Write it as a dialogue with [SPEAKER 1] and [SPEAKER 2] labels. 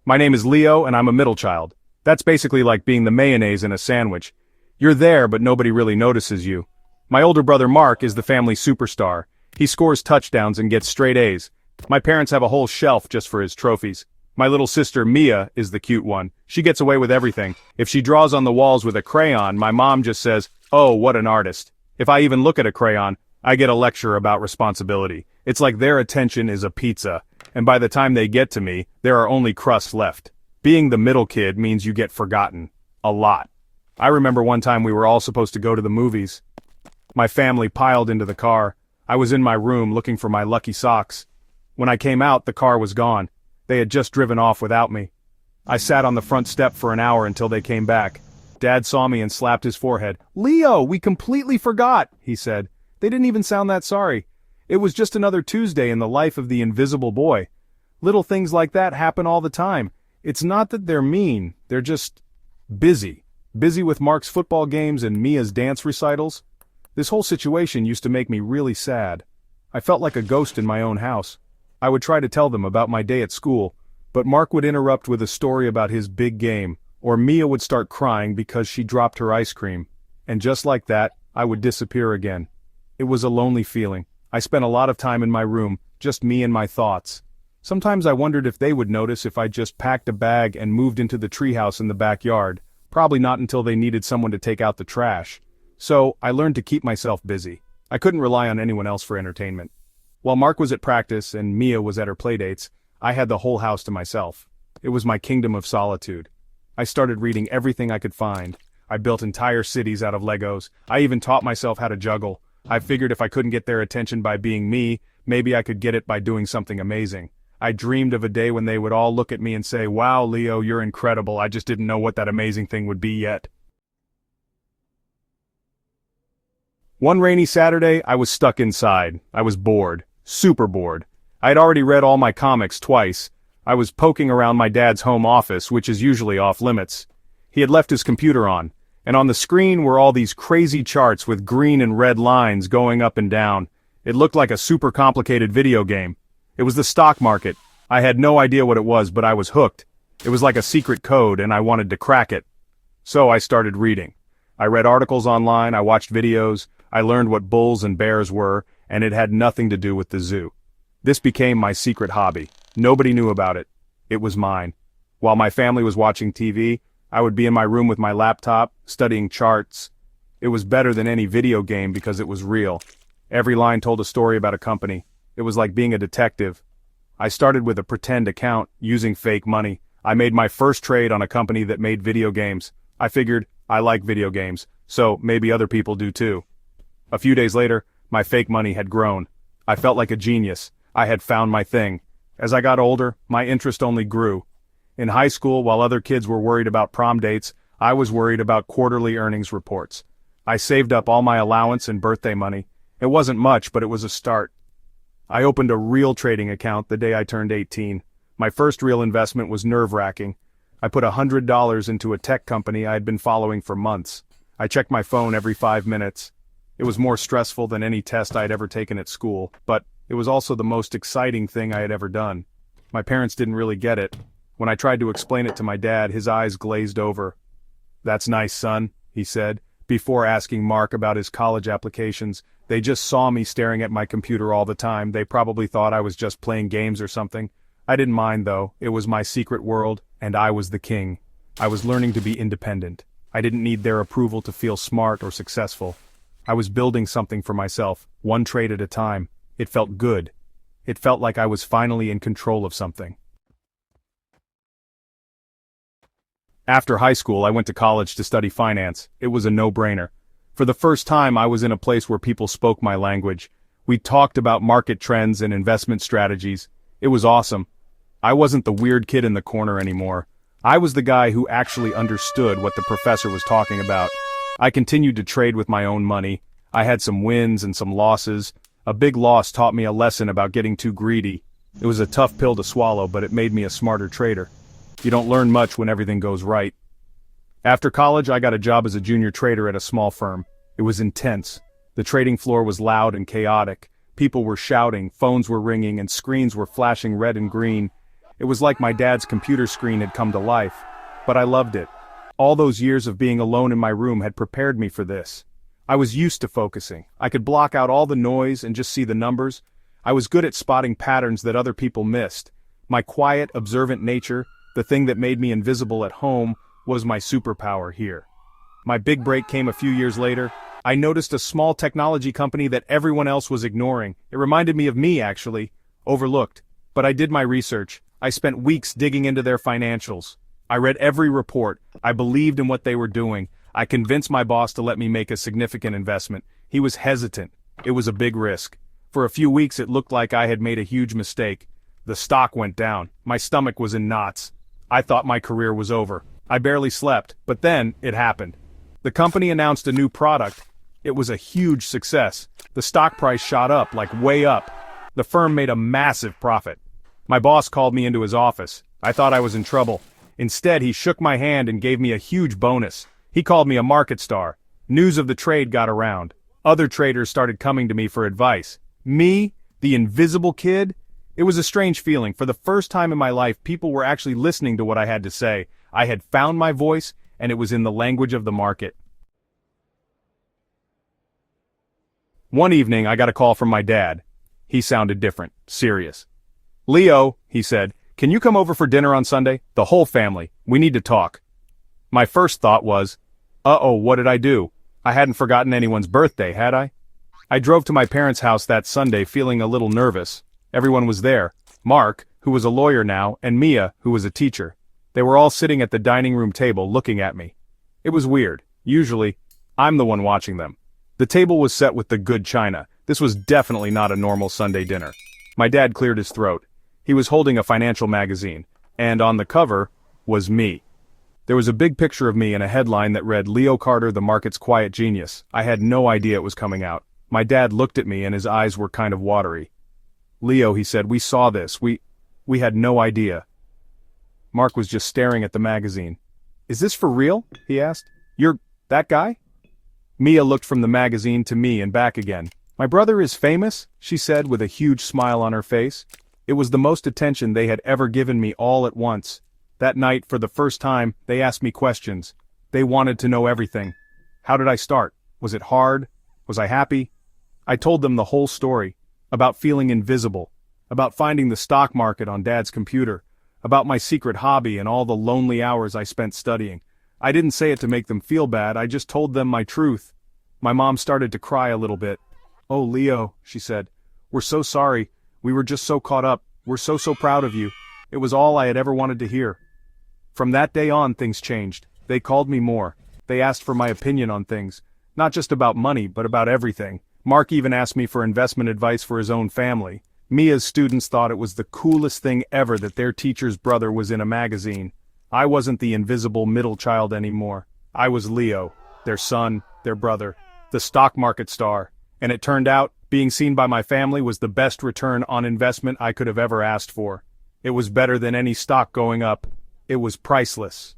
[SPEAKER 1] My name is Leo and I'm a middle child. That's basically like being the mayonnaise in a sandwich. You're there but nobody really notices you. My older brother Mark is the family superstar. He scores touchdowns and gets straight A's. My parents have a whole shelf just for his trophies. My little sister Mia is the cute one. She gets away with everything. If she draws on the walls with a crayon, my mom just says, "Oh, what an artist." If I even look at a crayon, I get a lecture about responsibility. It's like their attention is a pizza, and by the time they get to me, there are only crusts left. Being the middle kid means you get forgotten. A lot. I remember one time we were all supposed to go to the movies. My family piled into the car. I was in my room looking for my lucky socks. When I came out, the car was gone. They had just driven off without me. I sat on the front step for an hour until they came back. Dad saw me and slapped his forehead. "Leo, we completely forgot," he said. They didn't even sound that sorry. It was just another Tuesday in the life of the invisible boy. Little things like that happen all the time. It's not that they're mean, they're just busy. Busy with Mark's football games and Mia's dance recitals. This whole situation used to make me really sad. I felt like a ghost in my own house. I would try to tell them about my day at school, but Mark would interrupt with a story about his big game, or Mia would start crying because she dropped her ice cream. And just like that, I would disappear again. It was a lonely feeling. I spent a lot of time in my room, just me and my thoughts. Sometimes I wondered if they would notice if I just packed a bag and moved into the treehouse in the backyard. Probably not until they needed someone to take out the trash. So, I learned to keep myself busy. I couldn't rely on anyone else for entertainment. While Mark was at practice and Mia was at her playdates, I had the whole house to myself. It was my kingdom of solitude. I started reading everything I could find. I built entire cities out of Legos. I even taught myself how to juggle. I figured if I couldn't get their attention by being me, maybe I could get it by doing something amazing. I dreamed of a day when they would all look at me and say, "Wow, Leo, you're incredible. I just didn't know what that amazing thing would be yet." One rainy Saturday, I was stuck inside. I was bored. Super bored. I had already read all my comics twice. I was poking around my dad's home office, which is usually off limits. He had left his computer on, and on the screen were all these crazy charts with green and red lines going up and down. It looked like a super complicated video game. It was the stock market. I had no idea what it was, but I was hooked. It was like a secret code, and I wanted to crack it. So I started reading. I read articles online, I watched videos, I learned what bulls and bears were, and it had nothing to do with the zoo. This became my secret hobby. Nobody knew about it. It was mine. While my family was watching TV, I would be in my room with my laptop, studying charts. It was better than any video game because it was real. Every line told a story about a company. It was like being a detective. I started with a pretend account, using fake money. I made my first trade on a company that made video games. I figured, I like video games, so maybe other people do too. A few days later, my fake money had grown. I felt like a genius. I had found my thing. As I got older, my interest only grew. In high school, while other kids were worried about prom dates, I was worried about quarterly earnings reports. I saved up all my allowance and birthday money. It wasn't much, but it was a start. I opened a real trading account the day I turned 18. My first real investment was nerve-wracking. I put $100 into a tech company I had been following for months. I checked my phone every 5 minutes. It was more stressful than any test I had ever taken at school, but it was also the most exciting thing I had ever done. My parents didn't really get it. When I tried to explain it to my dad, his eyes glazed over. "That's nice, son," he said, before asking Mark about his college applications. They just saw me staring at my computer all the time. They probably thought I was just playing games or something. I didn't mind though. It was my secret world, and I was the king. I was learning to be independent. I didn't need their approval to feel smart or successful. I was building something for myself, one trade at a time. It felt good. It felt like I was finally in control of something. After high school, I went to college to study finance. It was a no-brainer. For the first time, I was in a place where people spoke my language. We talked about market trends and investment strategies. It was awesome. I wasn't the weird kid in the corner anymore. I was the guy who actually understood what the professor was talking about. I continued to trade with my own money. I had some wins and some losses. A big loss taught me a lesson about getting too greedy. It was a tough pill to swallow, but it made me a smarter trader. You don't learn much when everything goes right. After college, I got a job as a junior trader at a small firm. It was intense. The trading floor was loud and chaotic. People were shouting, phones were ringing, and screens were flashing red and green. It was like my dad's computer screen had come to life. But I loved it. All those years of being alone in my room had prepared me for this. I was used to focusing. I could block out all the noise and just see the numbers. I was good at spotting patterns that other people missed. My quiet, observant nature, the thing that made me invisible at home, was my superpower here. My big break came a few years later. I noticed a small technology company that everyone else was ignoring. It reminded me of me, actually. Overlooked. But I did my research. I spent weeks digging into their financials. I read every report. I believed in what they were doing. I convinced my boss to let me make a significant investment. He was hesitant. It was a big risk. For a few weeks it looked like I had made a huge mistake. The stock went down. My stomach was in knots. I thought my career was over. I barely slept, but then it happened. The company announced a new product. It was a huge success. The stock price shot up, like way up. The firm made a massive profit. My boss called me into his office. I thought I was in trouble. Instead, he shook my hand and gave me a huge bonus. He called me a market star. News of the trade got around. Other traders started coming to me for advice. Me, the invisible kid? It was a strange feeling. For the first time in my life, people were actually listening to what I had to say. I had found my voice, and it was in the language of the market. One evening, I got a call from my dad. He sounded different, serious. "Leo," he said, "can you come over for dinner on Sunday? The whole family. We need to talk." My first thought was, uh-oh, what did I do? I hadn't forgotten anyone's birthday, had I? I drove to my parents' house that Sunday feeling a little nervous. Everyone was there. Mark, who was a lawyer now, and Mia, who was a teacher. They were all sitting at the dining room table looking at me. It was weird. Usually, I'm the one watching them. The table was set with the good china. This was definitely not a normal Sunday dinner. My dad cleared his throat. He was holding a financial magazine, and on the cover was me. There was a big picture of me and a headline that read, "Leo Carter, the market's quiet genius." I had no idea it was coming out. My dad looked at me and his eyes were kind of watery. "Leo," he said, "we saw this. We had no idea." Mark was just staring at the magazine. "Is this for real?" he asked. "You're that guy?" Mia looked from the magazine to me and back again. "My brother is famous?" she said with a huge smile on her face. It was the most attention they had ever given me all at once. That night, for the first time, they asked me questions. They wanted to know everything. How did I start? Was it hard? Was I happy? I told them the whole story. About feeling invisible. About finding the stock market on Dad's computer. About my secret hobby and all the lonely hours I spent studying. I didn't say it to make them feel bad, I just told them my truth. My mom started to cry a little bit. "Oh, Leo," she said. "We're so sorry. We were just so caught up. We're so proud of you." It was all I had ever wanted to hear. From that day on, things changed. They called me more. They asked for my opinion on things. Not just about money, but about everything. Mark even asked me for investment advice for his own family. Mia's students thought it was the coolest thing ever that their teacher's brother was in a magazine. I wasn't the invisible middle child anymore. I was Leo, their son, their brother, the stock market star. And it turned out, being seen by my family was the best return on investment I could have ever asked for. It was better than any stock going up. It was priceless.